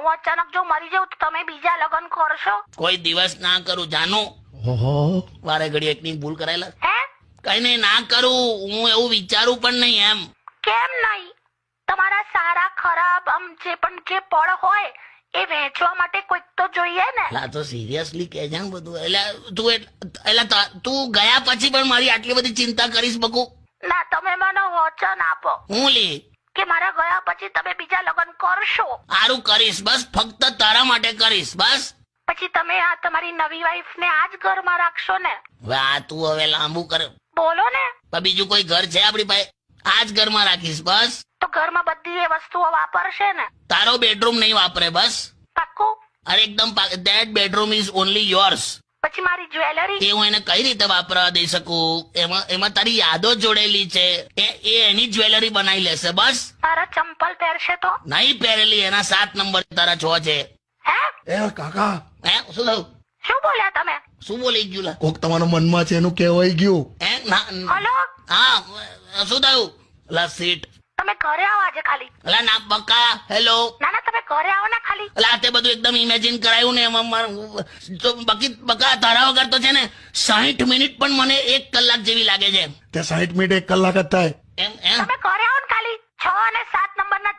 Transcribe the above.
હું અચાનક જો મરી જાઉં તો તમે બીજા લગ્ન કરશો? કોઈ દિવસ ના કરું જાનું. વારે ઘડી એકની ભૂલ કરાયેલા. હે? કઈ નહીં, ના કરું. હું એવું વિચારું પણ નહીં એમ. કેમ નહીં? તમારા સારા ખરાબ જે પળ હોય એ વહેંચવા માટે કોઈક તો જોઈએ ને. લા તો સિરિયસલી કે છે બધું. એટલે તું ગયા પછી પણ મારી આટલી બધી ચિંતા કરીશ બકુ? ના, તમે મને વચન આપો હું લી કે મારા ગયા પછી તમે બીજા લગ્ન કરશો. સારું કરીશ, બસ ફક્ત તારા માટે કરીશ બસ. પછી તમે આ તમારી નવી વાઈફ ને આ જ ઘરમાં રાખશો ને? હવે આ તું હવે લાંબુ કર. બોલો ને. પણ બીજું કોઈ ઘર છે આપડી પાસે? આ જ ઘરમાં રાખીશ બસ. તો ઘરમાં બધી એ વસ્તુઓ વાપરશે ને? તારો બેડરૂમ નહીં વાપરે બસ. પાક્કું? અરે એકદમ that bedroom is only yours. પછી મારી જ્વેલરી? એ હું એને કઈ રીતે વાપરવા દઈ શકું? એમાં તારી યાદો જોડેલી છે. એ એની જ્વેલરી બનાવી લેશે બસ. મારા ચંપલ પહેરશે તો? નહીં પહેરેલી, એના 7 નંબર તારા 6 છે. હે? એ કાકા, હે શું થયું? શું બોલ્યા તમે? શું બોલી ગયું લા? કોક તમારા મનમાં છે એનું કહેવાય ગયું. હે હલો? હા શું થયું? લા સીટ. તમે ઘરે આવો આજે ખાલી. અલા ના બકા. હેલો. ના ના, તમે ઘરે આવો ને ખાલી. અલા તે બધું એકદમ ઇમેજિન કરાયું ને એમાં તો બાકી બકા તારા વગર તો છે ને 60 મિનિટ પણ મને 1 કલાક જેવી લાગે છે. તે 60 મિનિટ 1 કલાક જ થાય. એમ એમ તમે ઘરે આવો ને ખાલી. 6 અને 7 નંબરના